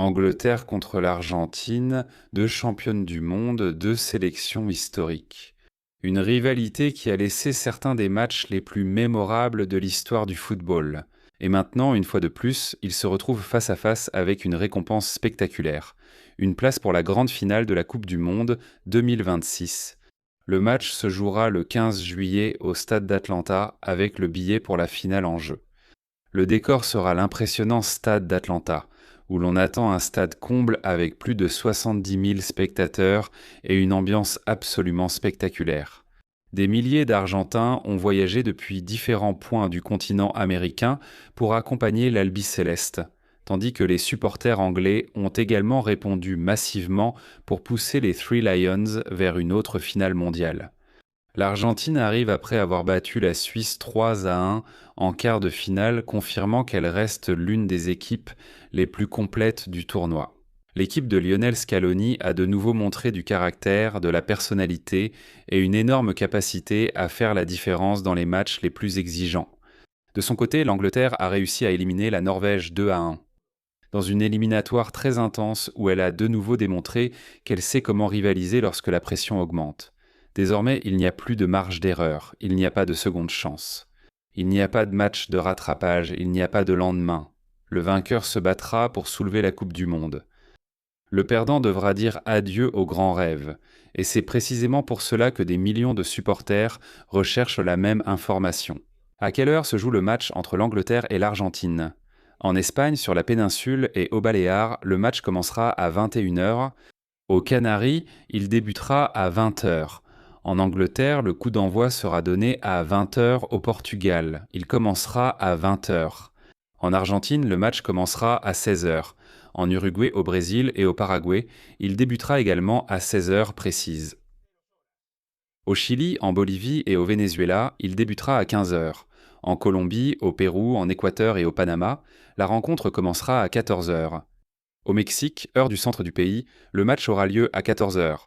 Angleterre contre l'Argentine, deux championnes du monde, deux sélections historiques. Une rivalité qui a laissé certains des matchs les plus mémorables de l'histoire du football. Et maintenant, une fois de plus, ils se retrouvent face à face avec une récompense spectaculaire. Une place pour la grande finale de la Coupe du Monde 2026. Le match se jouera le 15 juillet au stade d'Atlanta avec le billet pour la finale en jeu. Le décor sera l'impressionnant stade d'Atlanta, où l'on attend un stade comble avec plus de 70 000 spectateurs et une ambiance absolument spectaculaire. Des milliers d'Argentins ont voyagé depuis différents points du continent américain pour accompagner l'Albiceleste, tandis que les supporters anglais ont également répondu massivement pour pousser les Three Lions vers une autre finale mondiale. L'Argentine arrive après avoir battu la Suisse 3-1 en quart de finale, confirmant qu'elle reste l'une des équipes les plus complètes du tournoi. L'équipe de Lionel Scaloni a de nouveau montré du caractère, de la personnalité et une énorme capacité à faire la différence dans les matchs les plus exigeants. De son côté, l'Angleterre a réussi à éliminer la Norvège 2-1. Dans une éliminatoire très intense où elle a de nouveau démontré qu'elle sait comment rivaliser lorsque la pression augmente. Désormais, il n'y a plus de marge d'erreur, il n'y a pas de seconde chance. Il n'y a pas de match de rattrapage, il n'y a pas de lendemain. Le vainqueur se battra pour soulever la Coupe du Monde. Le perdant devra dire adieu aux grands rêves, et c'est précisément pour cela que des millions de supporters recherchent la même information. À quelle heure se joue le match entre l'Angleterre et l'Argentine ? En Espagne, sur la péninsule et aux Baléares, le match commencera à 21h. Aux Canaries, il débutera à 20h. En Angleterre, le coup d'envoi sera donné à 20h au Portugal. Il commencera à 20h. En Argentine, le match commencera à 16h. En Uruguay, au Brésil et au Paraguay, il débutera également à 16h précises. Au Chili, en Bolivie et au Venezuela, il débutera à 15h. En Colombie, au Pérou, en Équateur et au Panama, la rencontre commencera à 14h. Au Mexique, heure du centre du pays, le match aura lieu à 14h.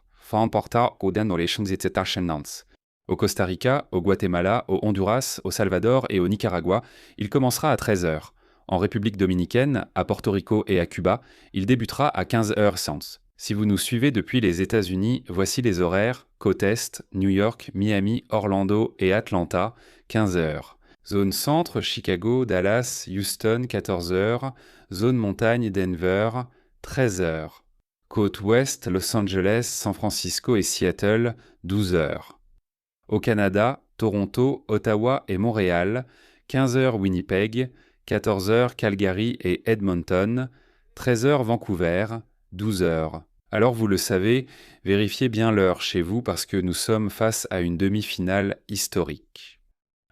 Au Costa Rica, au Guatemala, au Honduras, au Salvador et au Nicaragua, il commencera à 13h. En République dominicaine, à Porto Rico et à Cuba, il débutera à 15h. Si vous nous suivez depuis les États-Unis, voici les horaires: côte Est, New York, Miami, Orlando et Atlanta, 15h. Zone centre, Chicago, Dallas, Houston, 14h. Zone montagne, Denver, 13h. Côte ouest, Los Angeles, San Francisco et Seattle, 12h. Au Canada, Toronto, Ottawa et Montréal, 15h Winnipeg, 14h Calgary et Edmonton, 13h Vancouver, 12h. Alors vous le savez, vérifiez bien l'heure chez vous parce que nous sommes face à une demi-finale historique.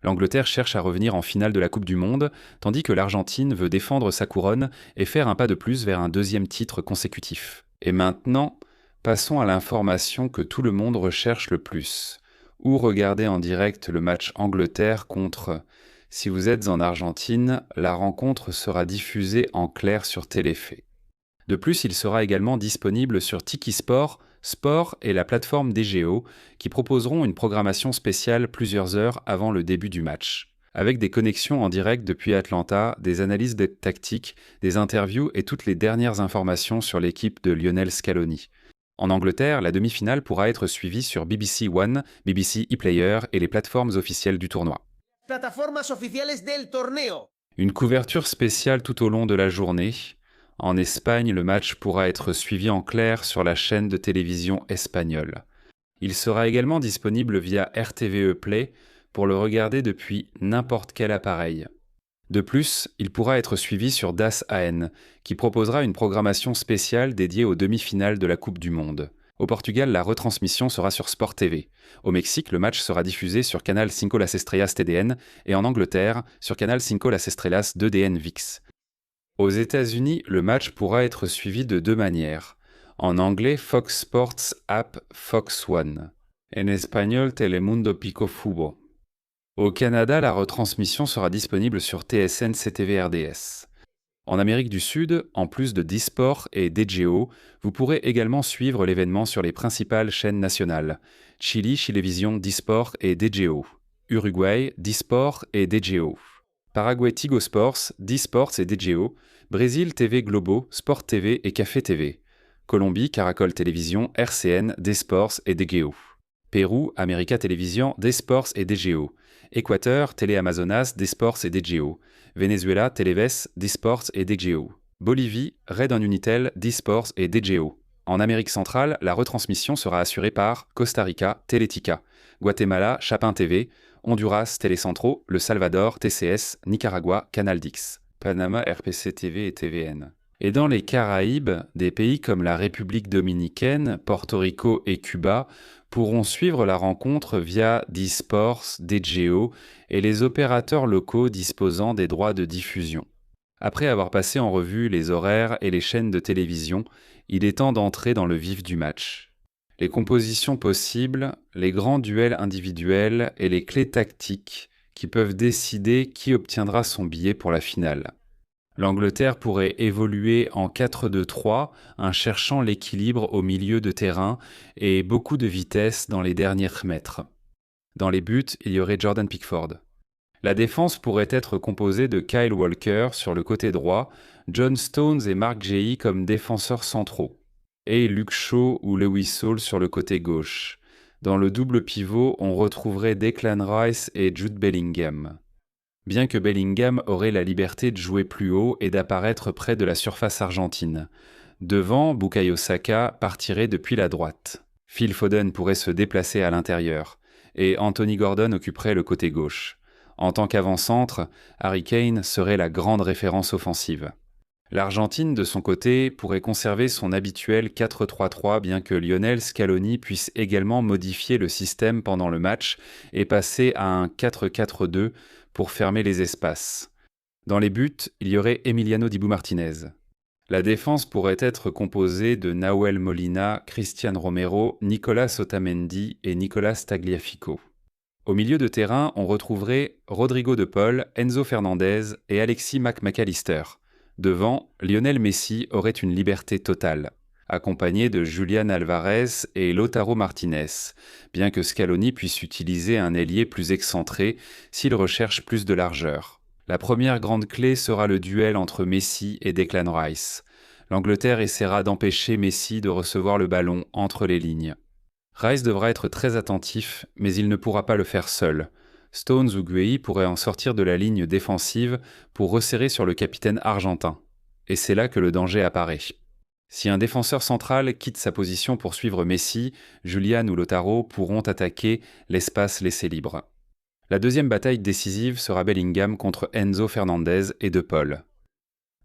L'Angleterre cherche à revenir en finale de la Coupe du Monde, tandis que l'Argentine veut défendre sa couronne et faire un pas de plus vers un deuxième titre consécutif. Et maintenant, passons à l'information que tout le monde recherche le plus. Ou regarder en direct le match Angleterre contre... Si vous êtes en Argentine, la rencontre sera diffusée en clair sur Téléfé. De plus, il sera également disponible sur Tiki Sport, Sport et la plateforme DGO, qui proposeront une programmation spéciale plusieurs heures avant le début du match. Avec des connexions en direct depuis Atlanta, des analyses tactiques, des interviews et toutes les dernières informations sur l'équipe de Lionel Scaloni. En Angleterre, la demi-finale pourra être suivie sur BBC One, BBC ePlayer et les plateformes officielles du tournoi. Une couverture spéciale tout au long de la journée. En Espagne, le match pourra être suivi en clair sur la chaîne de télévision espagnole. Il sera également disponible via RTVE Play pour le regarder depuis n'importe quel appareil. De plus, il pourra être suivi sur Das AN, qui proposera une programmation spéciale dédiée aux demi-finales de la Coupe du Monde. Au Portugal, la retransmission sera sur Sport TV. Au Mexique, le match sera diffusé sur Canal 5 Las Estrellas TDN et en Angleterre, sur Canal 5 Las Estrellas 2DN VIX. Aux États-Unis, le match pourra être suivi de deux manières. En anglais, Fox Sports App Fox One. En espagnol, Telemundo Pico Fubo. Au Canada, la retransmission sera disponible sur TSN CTV RDS. En Amérique du Sud, en plus de Disport et DGO, vous pourrez également suivre l'événement sur les principales chaînes nationales. Chili, Chilevision, Disport et DGO. Uruguay, Disport et DGO. Paraguay Tigo Sports, D-Sports et DGO, Brésil TV Globo, Sport TV et Café TV. Colombie, Caracol Télévision, RCN, D-Sports et DGO. Pérou, América Télévision, D-Sports et DGO. Équateur, Télé Amazonas, D-Sports et DGO. Venezuela, Televes, D-Sports et DGO. Bolivie, Red en Unitel, D-Sports et DGO. En Amérique centrale, la retransmission sera assurée par Costa Rica, Teletica. Guatemala, Chapin TV. Honduras, Télécentro. Le Salvador, TCS. Nicaragua, Canal Dix. Panama, RPC TV et TVN. Et dans les Caraïbes, des pays comme la République dominicaine, Porto Rico et Cuba pourront suivre la rencontre via D-Sports, DGO et les opérateurs locaux disposant des droits de diffusion. Après avoir passé en revue les horaires et les chaînes de télévision, il est temps d'entrer dans le vif du match. Les compositions possibles, les grands duels individuels et les clés tactiques qui peuvent décider qui obtiendra son billet pour la finale. L'Angleterre pourrait évoluer en 4-2-3 en cherchant l'équilibre au milieu de terrain et beaucoup de vitesse dans les derniers mètres. Dans les buts, il y aurait Jordan Pickford. La défense pourrait être composée de Kyle Walker sur le côté droit, John Stones et Mark Guéhi comme défenseurs centraux, et Luke Shaw ou Lewis Hall sur le côté gauche. Dans le double pivot, on retrouverait Declan Rice et Jude Bellingham. Bien que Bellingham aurait la liberté de jouer plus haut et d'apparaître près de la surface argentine. Devant, Bukayo Saka partirait depuis la droite. Phil Foden pourrait se déplacer à l'intérieur, et Anthony Gordon occuperait le côté gauche. En tant qu'avant-centre, Harry Kane serait la grande référence offensive. L'Argentine, de son côté, pourrait conserver son habituel 4-3-3, bien que Lionel Scaloni puisse également modifier le système pendant le match et passer à un 4-4-2 pour fermer les espaces. Dans les buts, il y aurait Emiliano Dibu Martinez. La défense pourrait être composée de Nahuel Molina, Cristian Romero, Nicolas Otamendi et Nicolas Tagliafico. Au milieu de terrain, on retrouverait Rodrigo de Paul, Enzo Fernandez et Alexis McAllister. Devant, Lionel Messi aurait une liberté totale, accompagné de Julián Alvarez et Lautaro Martinez, bien que Scaloni puisse utiliser un ailier plus excentré s'il recherche plus de largeur. La première grande clé sera le duel entre Messi et Declan Rice. L'Angleterre essaiera d'empêcher Messi de recevoir le ballon entre les lignes. Rice devra être très attentif, mais il ne pourra pas le faire seul. Stones ou Guéhi pourraient en sortir de la ligne défensive pour resserrer sur le capitaine argentin. Et c'est là que le danger apparaît. Si un défenseur central quitte sa position pour suivre Messi, Julián ou Lautaro pourront attaquer l'espace laissé libre. La deuxième bataille décisive sera Bellingham contre Enzo Fernandez et De Paul.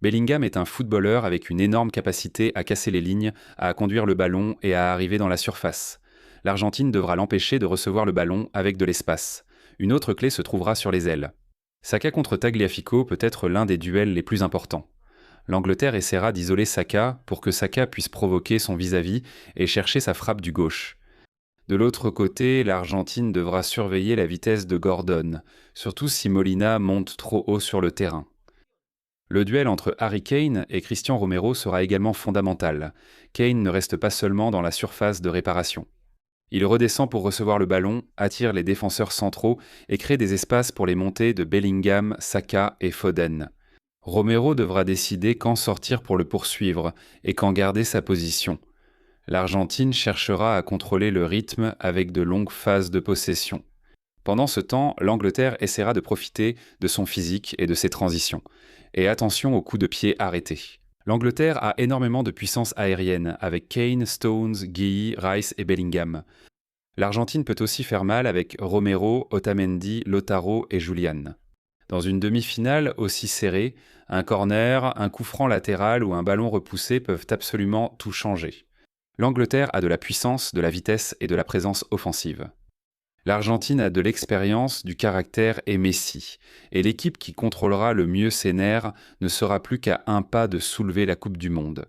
Bellingham est un footballeur avec une énorme capacité à casser les lignes, à conduire le ballon et à arriver dans la surface. L'Argentine devra l'empêcher de recevoir le ballon avec de l'espace. Une autre clé se trouvera sur les ailes. Saka contre Tagliafico peut être l'un des duels les plus importants. L'Angleterre essaiera d'isoler Saka pour que Saka puisse provoquer son vis-à-vis et chercher sa frappe du gauche. De l'autre côté, l'Argentine devra surveiller la vitesse de Gordon, surtout si Molina monte trop haut sur le terrain. Le duel entre Harry Kane et Cristian Romero sera également fondamental. Kane ne reste pas seulement dans la surface de réparation. Il redescend pour recevoir le ballon, attire les défenseurs centraux et crée des espaces pour les montées de Bellingham, Saka et Foden. Romero devra décider quand sortir pour le poursuivre et quand garder sa position. L'Argentine cherchera à contrôler le rythme avec de longues phases de possession. Pendant ce temps, l'Angleterre essaiera de profiter de son physique et de ses transitions. Et attention aux coups de pied arrêtés. L'Angleterre a énormément de puissance aérienne, avec Kane, Stones, Guéhi, Rice et Bellingham. L'Argentine peut aussi faire mal avec Romero, Otamendi, Lautaro et Julián. Dans une demi-finale aussi serrée, un corner, un coup franc latéral ou un ballon repoussé peuvent absolument tout changer. L'Angleterre a de la puissance, de la vitesse et de la présence offensive. L'Argentine a de l'expérience, du caractère et Messi, et l'équipe qui contrôlera le mieux ses nerfs ne sera plus qu'à un pas de soulever la Coupe du Monde.